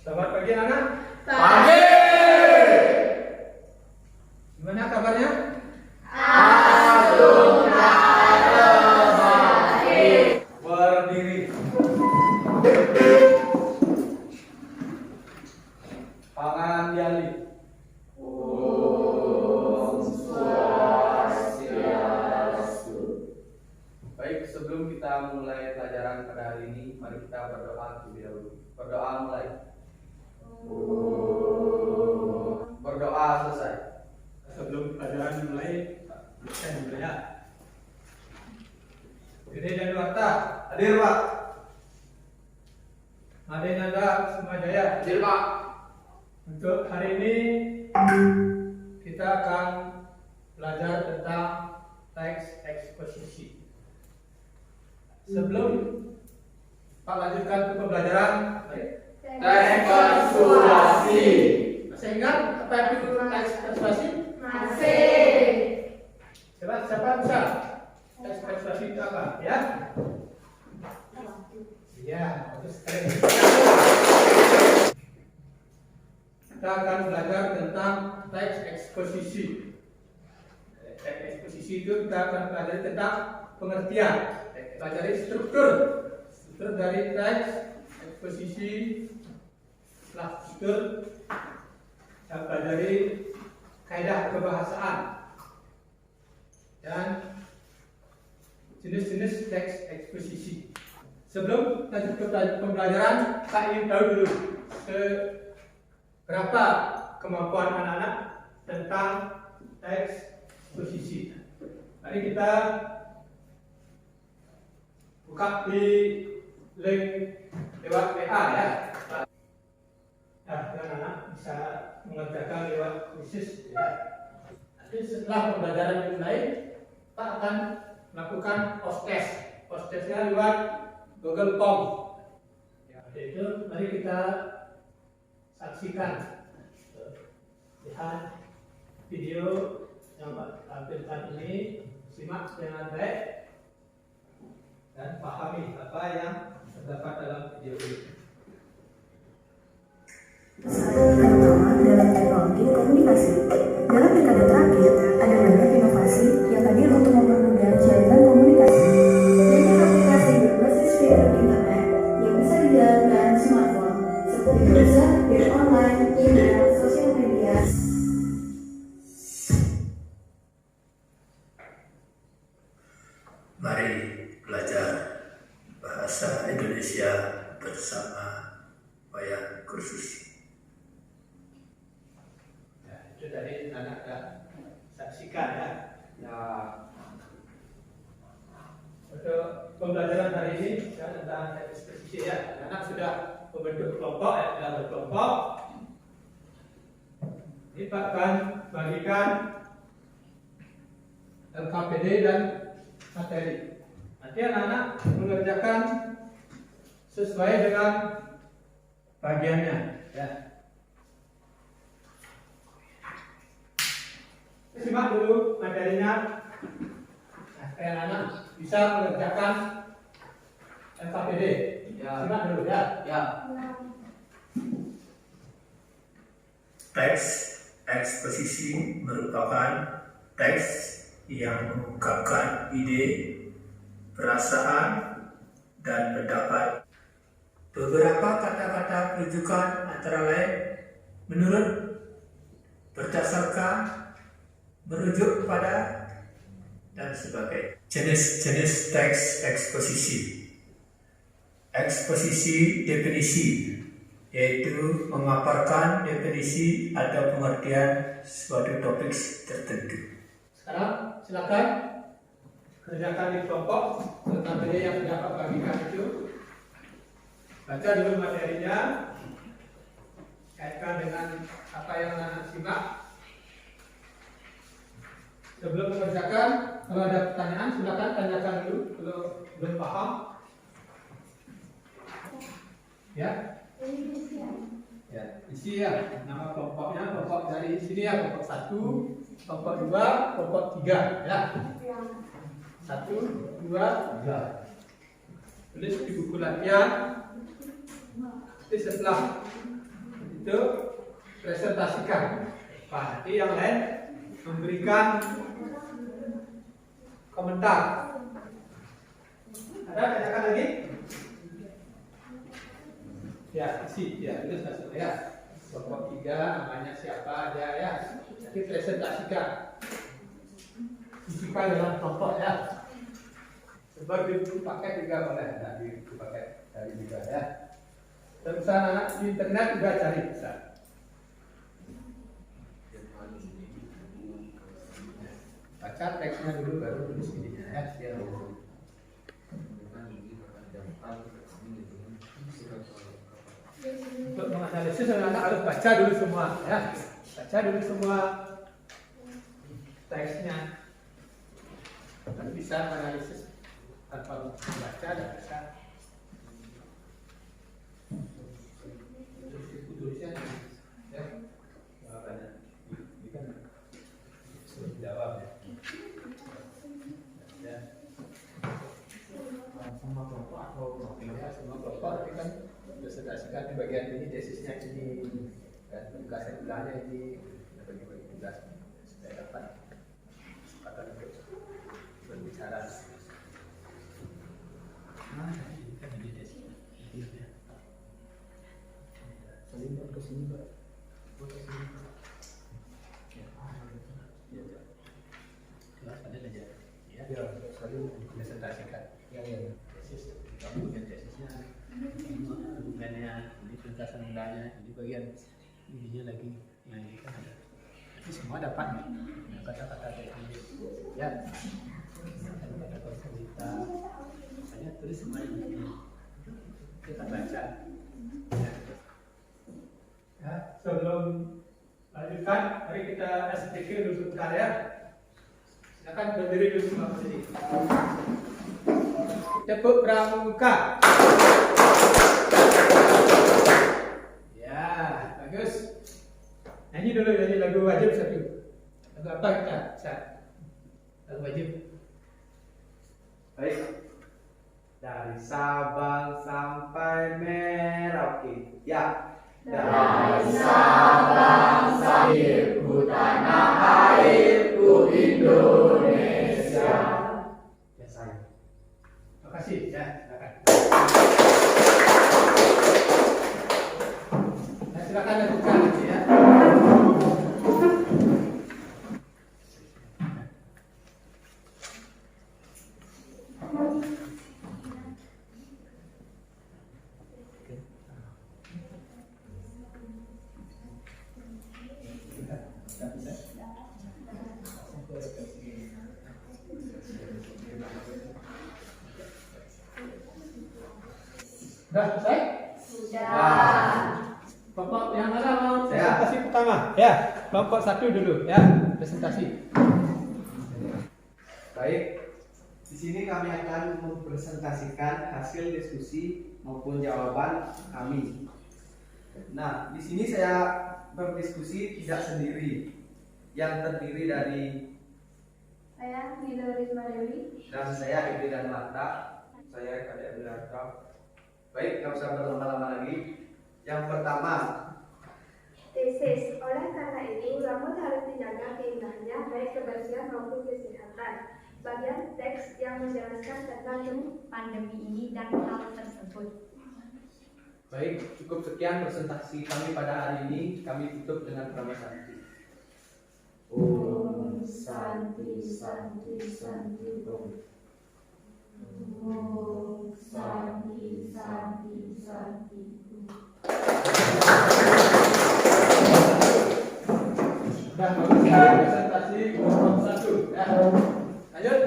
Selamat pagi anak. Pagi. Gimana kabarnya? Alhamdulillah baik. Berdiri. Tangan diali. Om Swastiastu. Baik, sebelum kita mulai pelajaran pada hari ini, mari kita berdoa terlebih dahulu. Berdoa mulai. Berdoa selesai. Sebelum pelajaran dimulai, saya dulu ya. Gede dan Warta, hadir Pak. Made Nanda Sumajaya, Hadir Pak. Untuk hari ini kita akan belajar tentang teks eksposisi. Sebelum Pak lanjutkan ke pembelajaran, Eksposisi. masih ingat apa itu teks eksposisi? Masih. Siapa bisa? Teks eksposisi itu apa? Ya? Iya, bagus sekali. Kita akan belajar tentang teks eksposisi. Teks eksposisi itu kita akan pelajari tentang pengertian, pelajari struktur dari teks eksposisi, struktur, kita pelajari kaidah kebahasaan dan jenis-jenis teks eksposisi. Sebelum lanjut ke pembelajaran, saya ingin tahu dulu berapa kemampuan anak-anak tentang teks eksposisi. Mari kita buka di link lewat WA ya. Nah, anak-anak bisa mengerjakan lewat khusus ya. Nanti setelah pembelajaran dimulai, Pak akan melakukan post-test. Post-testnya lewat Google Form. Ya, itu mari kita saksikan. Lihat video yang Pak tampilkan ini, simak dengan baik dan pahami apa yang terdapat dalam video ini. Pertama, dalam teknologi komunikasi. Dalam dekade terakhir, ada banyak inovasi yang hadir untuk mempermudah jaringan komunikasi. Banyak aplikasi berbasis fitur internet yang bisa dijalankan smartphone, seperti browser, game online, email, sosial media. Mari belajar bahasa Indonesia bersama Wayan Kursus. Itu tadi anak saksikan ya. Untuk pembelajaran hari ini ya, tentang teks eksposisi ya, anak sudah membentuk kelompok ya, sudah berkelompok. Ini Pak akan bagikan LKPD dan materi. Nanti anak-anak mengerjakan sesuai dengan bagiannya ya. Simak dulu materinya. Nah, anak-anak bisa mengerjakan LKPD. Ya. Simak dulu ya. Ya. Teks eksposisi merupakan teks yang mengungkapkan ide, perasaan, dan pendapat. Beberapa kata-kata rujukan antara lain menurut, berdasarkan, merujuk pada, dan sebagainya. Jenis-jenis teks eksposisi. Eksposisi definisi, yaitu memaparkan definisi atau pengertian suatu topik tertentu. Sekarang silakan kerjakan di kelompok LKPD yang sudah Pak bagikan itu. Baca dulu materinya, kaitkan dengan apa yang anak simak. Sebelum mengerjakan, kalau ada pertanyaan silakan tanyakan dulu kalau belum paham. Ya. Ya, isi ya nama kelompoknya, kelompok dari sini ya, kelompok 1, kelompok 2, kelompok 3 ya. 1, 2, 3. Tulis di buku latihan. Jadi setelah untuk presentasikan. Pak, nanti yang lain memberikan komentar. Ada tanyakan lagi? Ya, isi, ya, itu hasilnya ya. Kelompok 3 namanya siapa aja ya. Nanti presentasikan. Sisipkan dalam kelompok ya. Sebagai buku paket juga boleh, nah, di buku paket cari juga ya. Terus anak di internet juga cari bisa. Baca teksnya dulu baru tulis ininya ya. Untuk menganalisis anak harus baca dulu semua ya. Baca dulu semua teksnya. Dan bisa menganalisis tanpa membaca dan bisa tulisnya ya. Jawabannya ini kan sudah jawab ya. Ya. Semua kelompok atau semua kelompok tapi kan presentasikan di bagian ini tesisnya ini dan tugasnya bilangnya ini bagi-bagi tugas supaya dapat kesempatan untuk berbicara. Ini kan ini tesisnya. Saling ke sini Pak. Ke sini. Ya. Jelas ada aja. Ya. Ya, saling presentasikan. Ya. Tesis. Kamu punya tesisnya. Dokumennya, ini penjelasan mudahnya, ini bagian ininya lagi. Nah ini kan ada. Jadi semua dapat kata-kata teknis. Ya. Kata-kata cerita. Saya tulis semua ini. Kita baca. Ya, sebelum lanjutkan, mari kita SPK dulu sebentar ya. Silakan berdiri dulu semua di sini. Tepuk pramuka. Ya, bagus. Nyanyi dulu, nyanyi lagu wajib satu. Lagu apa kita? Lagu wajib. Baik. Dari Sabang sampai Merauke. Ya. Dari Sabang sampai tanah airku Indonesia. Ya saya. Terima kasih ya. Silakan. Nah, silakan lanjutkan nanti ya. Sudah selesai? Sudah. Kelompok yang mana mau Saya. presentasi pertama? Ya, kelompok 1 dulu ya, presentasi. Baik. Di sini kami akan mempresentasikan hasil diskusi maupun jawaban kami. Nah, di sini saya berdiskusi tidak sendiri, yang terdiri dari Saya Nida Risma Dewi. dan saya Ibnu dan Mata. Saya Kadek Abdullah. Baik, nggak usah berlama-lama lagi. Yang pertama, Tesis. Oleh karena itu, rambut harus dijaga keindahannya, baik kebersihan maupun kesehatan. Bagian teks yang menjelaskan tentang pandemi ini dan hal tersebut. baik, cukup sekian presentasi kami pada hari ini. Kami tutup dengan Pranama Santi. Om Santi Santi Santi Om. Om Santi Santi Santi. Sudah bagus ya, presentasi kelompok 1 ya. Lanjut.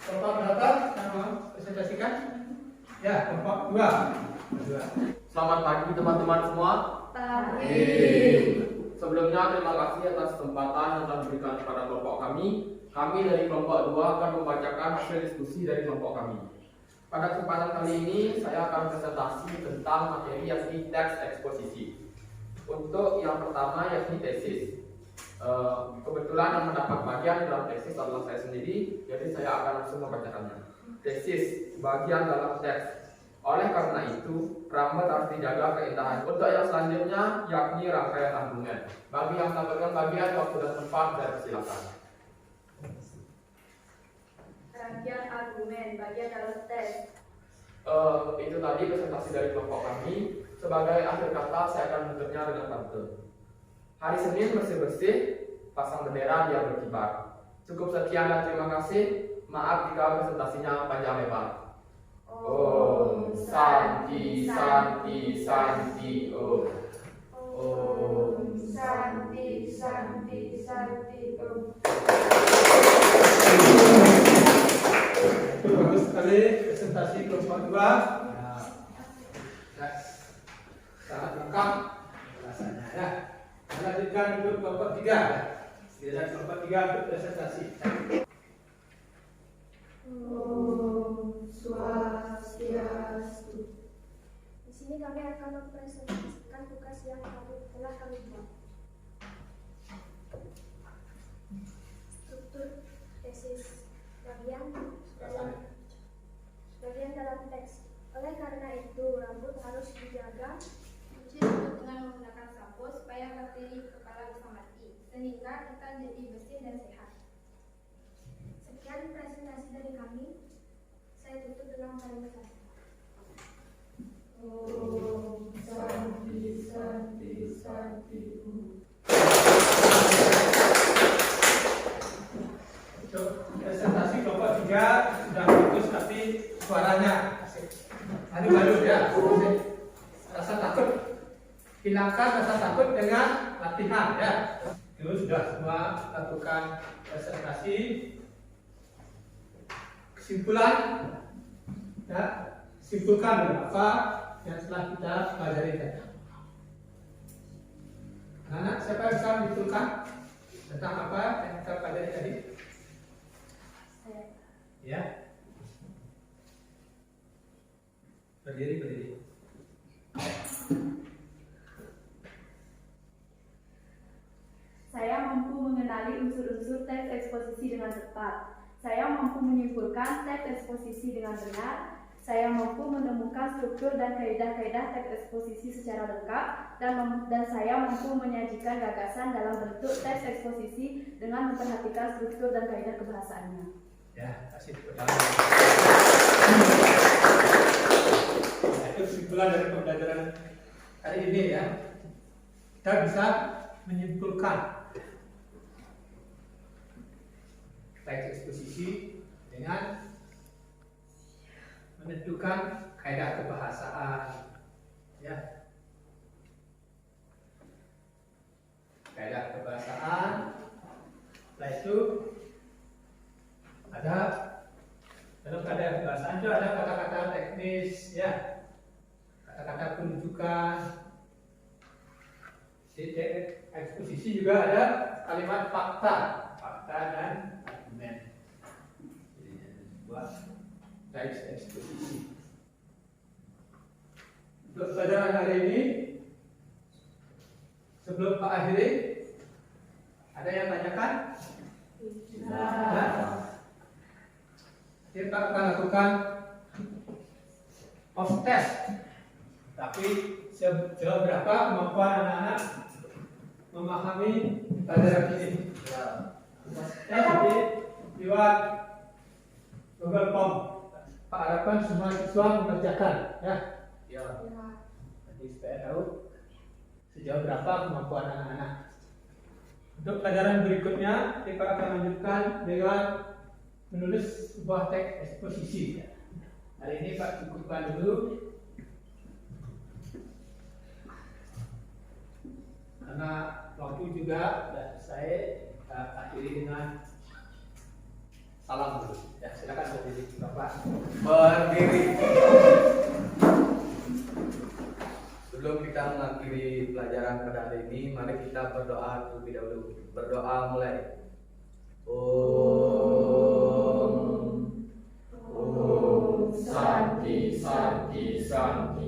Kelompok berapa yang mau presentasikan? Ya, kelompok 2. Selamat pagi teman-teman semua. Pagi. Sebelumnya terima kasih atas kesempatan yang telah diberikan kepada kelompok kami. Kami dari kelompok 2 akan membacakan hasil diskusi dari kelompok kami. Pada kesempatan kali ini saya akan presentasi tentang materi yakni teks eksposisi. Untuk yang pertama yakni tesis. Kebetulan yang mendapat bagian dalam tesis adalah saya sendiri, jadi saya akan langsung membacakannya. Tesis, bagian dalam teks. Oleh karena itu, rambut harus dijaga keindahan. Untuk yang selanjutnya, yakni rangkaian argumen. Bagi yang mendapatkan bagian waktu dan tempat, saya persilakan. Rangkaian argumen bagian dalam tes. Itu tadi presentasi dari kelompok kami. Sebagai akhir kata, saya akan menutupnya dengan pantun. Hari Senin bersih-bersih, pasang bendera dia berkibar. Cukup sekian dan terima kasih. Maaf jika presentasinya panjang lebar. Om Santi Santi Santi Om. Om Santi Santi Santi Om. Itu bagus sekali presentasi kelompok 2. Sangat lengkap rasanya ya. Lanjutkan untuk kelompok 3 ya. Giliran kelompok 3 untuk presentasi. Om Swastiastu. Di sini kami akan mempresentasikan tugas yang telah kami buat. Struktur tesis bagian dalam teks. Oleh karena itu, rambut harus dijaga. Cuci rambut dengan menggunakan sampo supaya bakteri kepala bisa mati, sehingga kita jadi bersih dan sehat. Sekian presentasi dari kami. Saya tutup dengan kalimat tadi. Om Santi Santi Santi Om. Untuk presentasi kelompok 3 sudah bagus tapi suaranya baru ya. Rasa takut, hilangkan rasa takut dengan latihan ya. Itu sudah semua lakukan presentasi. Kesimpulan ya, simpulkan apa yang telah kita pelajari tadi. Anak-anak, siapa yang bisa menyimpulkan tentang apa yang kita pelajari tadi? Ya. Berdiri. Saya mampu mengenali unsur-unsur teks eksposisi dengan tepat. Saya mampu menyimpulkan teks eksposisi dengan benar. Saya mampu menemukan struktur dan kaidah-kaidah teks eksposisi secara lengkap, dan saya mampu menyajikan gagasan dalam bentuk teks eksposisi dengan memperhatikan struktur dan kaidah kebahasaannya. Ya, kasih tepuk tangan. Itu kesimpulan dari pembelajaran hari ini ya. Kita bisa menyimpulkan teks eksposisi dengan menentukan kaidah kebahasaan ya. Kaidah kebahasaan, setelah itu ada dalam kaidah kebahasaan itu ada kata-kata teknis ya, kata-kata penunjukan. Di eksposisi juga ada kalimat fakta dan argumen. Jadi ada sebuah teks eksposisi. Untuk pelajaran hari ini, sebelum Pak akhiri, ada yang tanyakan? Nah, kita akan lakukan off test. Tapi sejauh berapa kemampuan anak-anak memahami pelajaran ini? Tes lewat Google Form. Pak harapkan semua siswa mengerjakan ya. Nanti supaya tahu sejauh berapa kemampuan anak-anak. Untuk pelajaran berikutnya kita akan lanjutkan dengan menulis sebuah teks eksposisi. Hari ini Pak cukupkan dulu. Karena waktu juga sudah selesai, kita akhiri dengan salam dulu. Ya, silakan berdiri Bapak. Berdiri. Sebelum kita mengakhiri pelajaran pada hari ini, mari kita berdoa terlebih dahulu. Berdoa mulai. Om Santi Santi Santi